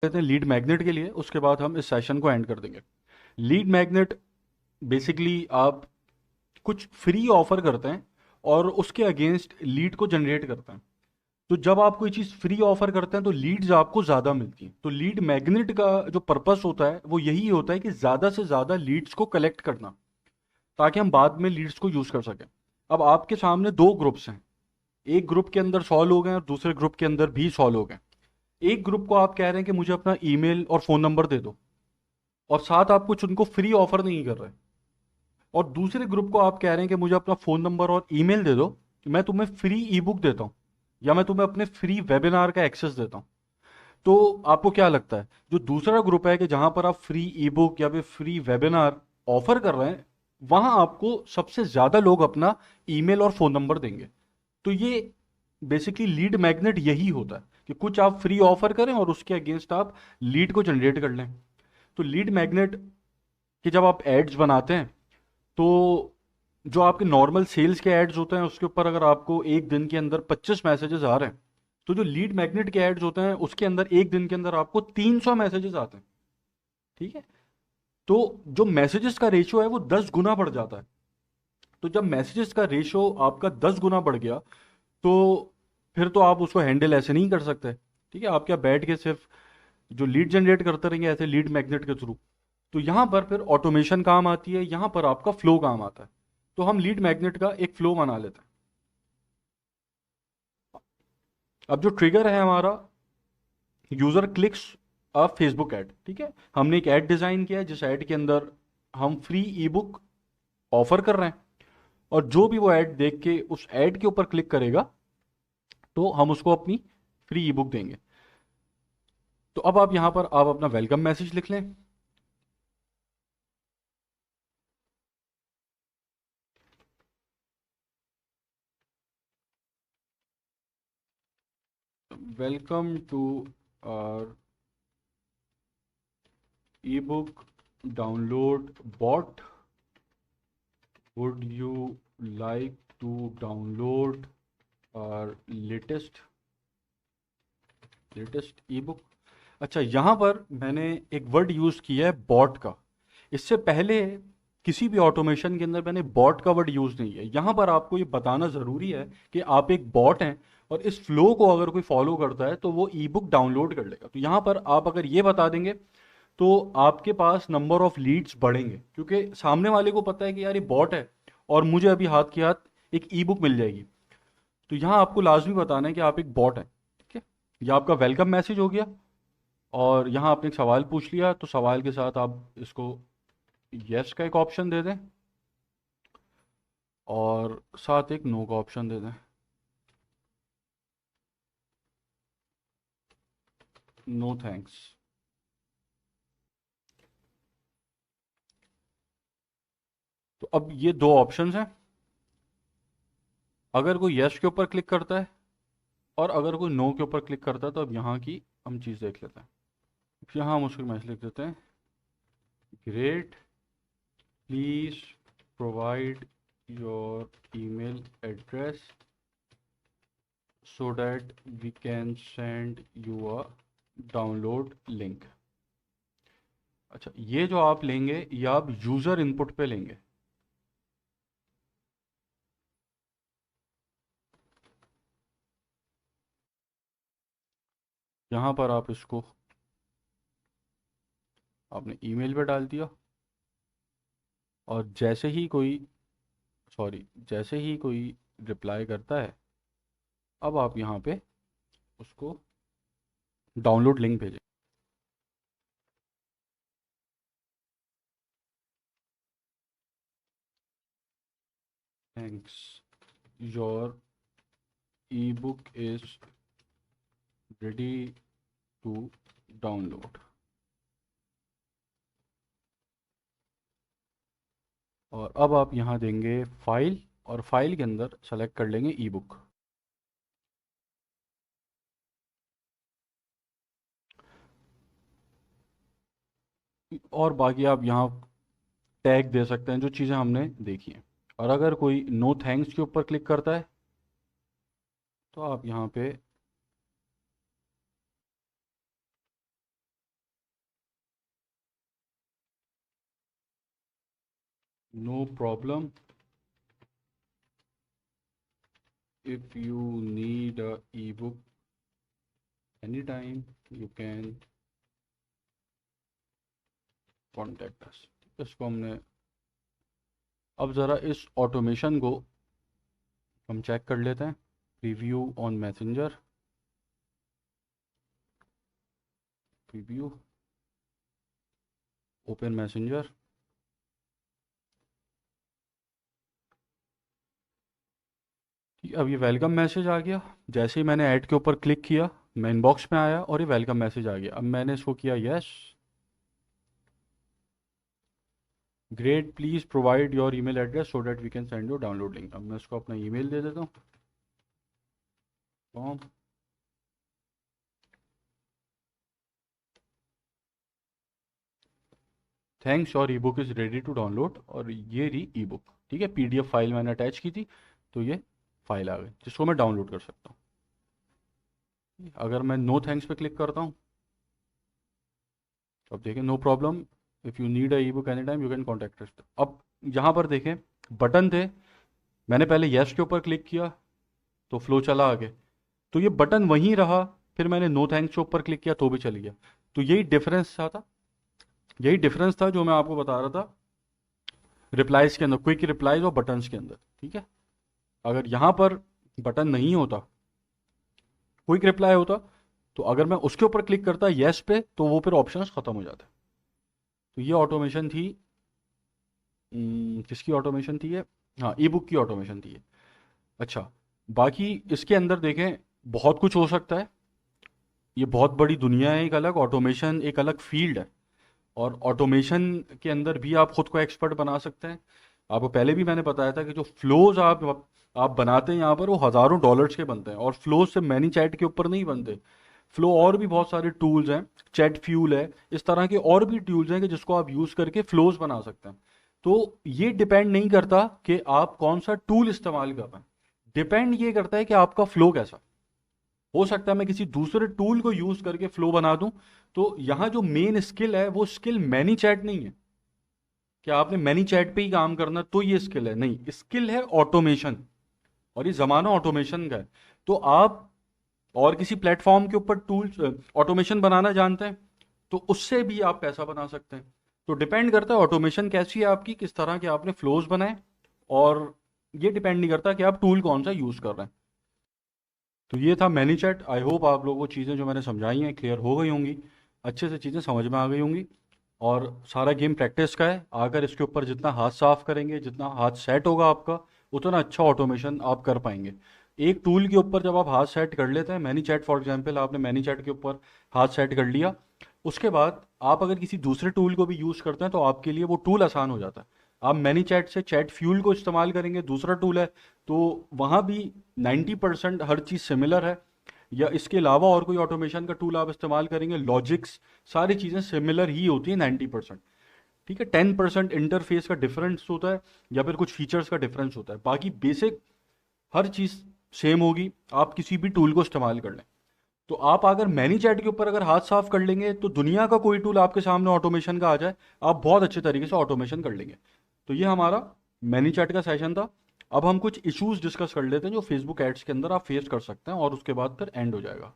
लेते हैं lead magnet के लिए, उसके बाद हम इस सेशन को एंड कर देंगे। लीड मैग्नेट बेसिकली आप कुछ फ्री ऑफर करते हैं और उसके अगेंस्ट लीड को जनरेट करते हैं। तो जब आप कोई चीज़ फ्री ऑफर करते हैं तो लीड्स आपको ज़्यादा मिलती हैं। तो लीड मैग्नेट का जो पर्पस होता है वो यही होता है कि ज़्यादा से ज़्यादा लीड्स को कलेक्ट करना, ताकि हम बाद में लीड्स को यूज़ कर सकें। अब आपके सामने दो ग्रुप्स हैं, एक ग्रुप के अंदर 100 लोग हैं और दूसरे ग्रुप के अंदर भी 100 लोग हैं। एक ग्रुप को आप कह रहे हैं कि मुझे अपना ईमेल और फ़ोन नंबर दे दो, और साथ आप कुछ उनको फ्री ऑफर नहीं कर रहे। और दूसरे ग्रुप को आप कह रहे हैं कि मुझे अपना फ़ोन नंबर और ईमेल दे दो, मैं तुम्हें फ्री ई बुक देता हूँ, या मैं तुम्हें अपने फ्री वेबिनार का एक्सेस देता हूँ। तो आपको क्या लगता है, जो दूसरा ग्रुप है कि जहां पर आप फ्री ई बुक या फिर फ्री वेबिनार ऑफर कर रहे हैं, वहां आपको सबसे ज़्यादा लोग अपना ईमेल और फ़ोन नंबर देंगे। तो ये बेसिकली लीड मैग्नेट यही होता है कि कुछ आप फ्री ऑफर करें और उसके अगेंस्ट आप लीड को जनरेट कर लें। तो लीड मैग्नेट के जब आप एड्स बनाते हैं, तो जो आपके नॉर्मल सेल्स के एड्स होते हैं उसके ऊपर अगर आपको एक दिन के अंदर 25 मैसेजेस आ रहे हैं, तो जो लीड मैग्नेट के एड्स होते हैं उसके अंदर एक दिन के अंदर आपको 300 मैसेजेस आते हैं। ठीक है। तो जो मैसेजेस का रेशियो है वो 10 गुना बढ़ जाता है। तो जब मैसेजेस का रेशियो आपका 10 गुना बढ़ गया, तो फिर तो आप उसको हैंडल ऐसे नहीं कर सकते। ठीक है, आप क्या बैठ के सिर्फ जो लीड जनरेट करते रहेंगे ऐसे लीड मैग्नेट के थ्रू? तो यहाँ पर फिर ऑटोमेशन काम आती है, यहाँ पर आपका फ्लो काम आता है। तो हम लीड मैग्नेट का एक फ्लो बना लेते हैं। अब जो ट्रिगर है हमारा, यूजर क्लिक्स अ फेसबुक ऐड। ठीक है, हमने एक ऐड डिजाइन किया है जिस ऐड के अंदर हम फ्री ई बुक ऑफर कर रहे हैं, और जो भी वो ऐड देख के उस ऐड के ऊपर क्लिक करेगा, तो हम उसको अपनी फ्री ई बुक देंगे। तो अब आप यहां पर आप अपना वेलकम मैसेज लिख लें। Welcome to our e book download bot, would you like to download our latest latest e book. अच्छा, यहाँ पर मैंने एक वर्ड यूज़ किया है बॉट का। इससे पहले किसी भी ऑटोमेशन के अंदर मैंने बॉट का वर्ड यूज़ नहीं किया। यहाँ पर आपको ये बताना ज़रूरी है कि आप एक बॉट हैं, और इस फ्लो को अगर कोई फॉलो करता है तो वो ई बुक डाउनलोड कर लेगा। तो यहाँ पर आप अगर ये बता देंगे तो आपके पास नंबर ऑफ लीड्स बढ़ेंगे, क्योंकि सामने वाले को पता है कि यार ये बॉट है और मुझे अभी हाथ के हाथ एक ई बुक मिल जाएगी। तो यहाँ आपको लाजमी बताना है कि आप एक बॉट हैं। ठीक है, यह आपका वेलकम मैसेज हो गया। और यहाँ आपने एक सवाल पूछ लिया, तो सवाल के साथ आप इसको यस का एक ऑप्शन दे दें, और साथ एक नो का ऑप्शन दे दें। No thanks. तो अब ये दो ऑप्शंस हैं। अगर कोई यस के ऊपर क्लिक करता है और अगर कोई नो के ऊपर क्लिक करता है, तो अब यहाँ की हम चीज़ देख लेते हैं। यहाँ हम उसको मैसेज लिख देते हैं, great, please provide your email address so that we can send you a download link। अच्छा, ये जो आप लेंगे ये आप यूज़र इनपुट पे लेंगे। यहाँ पर आप इसको आपने ईमेल पे डाल दिया, और जैसे ही कोई रिप्लाई करता है, अब आप यहाँ पे उसको डाउनलोड लिंक भेजें। Thanks, your e book is ready to download. और अब आप यहाँ देंगे फाइल, और फाइल के अंदर सेलेक्ट कर लेंगे ई बुक। और बाकी आप यहाँ टैग दे सकते हैं जो चीज़ें हमने देखी हैं। और अगर कोई नो थैंक्स के ऊपर क्लिक करता है, तो आप यहाँ पे no problem, if you need a ebook anytime you can contact us। इसको हमने, अब ज़रा इस ऑटोमेशन को हम चेक कर लेते हैं। Preview on messenger, preview, open messenger. अब ये वेलकम मैसेज आ गया। जैसे ही मैंने ऐड के ऊपर क्लिक किया, मैं इनबॉक्स में आया और ये वेलकम मैसेज आ गया। अब मैंने इसको किया yes, great, please provide your email address so that we can send you download link. अब मैं इसको अपना ईमेल दे देता हूँ, form. Thanks, your e book is ready to download. और ये रही ई बुक, ठीक है। पीडीएफ फाइल मैंने अटैच की थी, तो ये फाइल आ गई जिसको मैं डाउनलोड कर सकता हूँ। अगर मैं नो थैंक्स पे क्लिक करता हूँ, अब देखें, no problem, if you need a e book any time you can contact us. अब यहाँ पर देखें बटन थे, मैंने पहले यस के ऊपर क्लिक किया तो फ्लो चला आगे, तो ये बटन वहीं रहा। फिर मैंने नो थैंक्स के ऊपर क्लिक किया तो भी चली गया। तो यही डिफरेंस था, यही डिफरेंस था जो मैं आपको बता रहा था रिप्लाइज के अंदर, क्विक रिप्लाइज और बटन्स के अंदर, ठीक है। अगर यहाँ पर बटन नहीं होता, क्विक रिप्लाई होता, तो अगर मैं उसके ऊपर क्लिक करता येस पे, तो वो फिर ऑप्शंस खत्म हो जाते। तो ये ऑटोमेशन थी, किसकी ऑटोमेशन थी ये? हाँ, ई बुक की ऑटोमेशन थी ये। अच्छा, बाकी इसके अंदर देखें बहुत कुछ हो सकता है। ये बहुत बड़ी दुनिया है, एक अलग ऑटोमेशन, एक अलग फील्ड है। और ऑटोमेशन के अंदर भी आप खुद को एक्सपर्ट बना सकते हैं। आपको पहले भी मैंने बताया था कि जो फ्लोज आप बनाते हैं यहाँ पर, वो हज़ारों डॉलर्स के बनते हैं। और फ्लोज से मैनी चैट के ऊपर नहीं बनते। फ्लो और भी बहुत सारे टूल्स हैं, चैट फ्यूल है, इस तरह के और भी टूल्स हैं कि जिसको आप यूज़ करके फ्लोज बना सकते हैं। तो ये डिपेंड नहीं करता कि आप कौन सा टूल इस्तेमाल कर रहे हैं, डिपेंड ये करता है कि आपका फ्लो कैसा। हो सकता है मैं किसी दूसरे टूल को यूज करके फ्लो बना दूं। तो यहां जो मेन स्किल है वो स्किल मैनी चैट नहीं है कि आपने मैनी चैट पे ही काम करना, तो ये स्किल है नहीं, स्किल है ऑटोमेशन। और ये जमाना ऑटोमेशन का है। तो आप और किसी प्लेटफॉर्म के ऊपर टूल्स ऑटोमेशन बनाना जानते हैं, तो उससे भी आप पैसा बना सकते हैं। तो डिपेंड करता है ऑटोमेशन कैसी है आपकी, किस तरह के आपने फ्लोज बनाए। और ये डिपेंड नहीं करता कि आप टूल कौन सा यूज कर रहे हैं। तो ये था मैनी चैट। आई होप आप लोगों को चीज़ें जो मैंने समझाई हैं क्लियर हो गई होंगी, अच्छे से चीज़ें समझ में आ गई होंगी। और सारा गेम प्रैक्टिस का है। अगर इसके ऊपर जितना हाथ साफ करेंगे, जितना हाथ सेट होगा आपका, उतना अच्छा ऑटोमेशन आप कर पाएंगे। एक टूल के ऊपर जब आप हाथ सेट कर लेते हैं, मैनी चैट फॉर एग्जांपल, आपने मैनी चैट के ऊपर हाथ सेट कर लिया, उसके बाद आप अगर किसी दूसरे टूल को भी यूज़ करते हैं तो आपके लिए वो टूल आसान हो जाता है। आप मैनी चैट से चैट फ्यूल को इस्तेमाल करेंगे, दूसरा टूल है, तो वहाँ भी 90% हर चीज़ सिमिलर है। या इसके अलावा और कोई ऑटोमेशन का टूल आप इस्तेमाल करेंगे, लॉजिक्स, सारी चीज़ें सिमिलर ही होती हैं 90%। ठीक है, 10% इंटरफेस का डिफरेंस होता है या फिर कुछ फीचर्स का डिफरेंस होता है, बाकी बेसिक हर चीज़ सेम होगी। आप किसी भी टूल को इस्तेमाल कर लें। तो आप अगर मैनी चैट के ऊपर अगर हाथ साफ कर लेंगे, तो दुनिया का कोई टूल आपके सामने ऑटोमेशन का आ जाए, आप बहुत अच्छे तरीके से ऑटोमेशन कर लेंगे। तो ये हमारा मैनी चैट का सेशन था। अब हम कुछ इश्यूज डिस्कस कर लेते हैं जो फेसबुक एड्स के अंदर आप फेस कर सकते हैं, और उसके बाद फिर एंड हो जाएगा।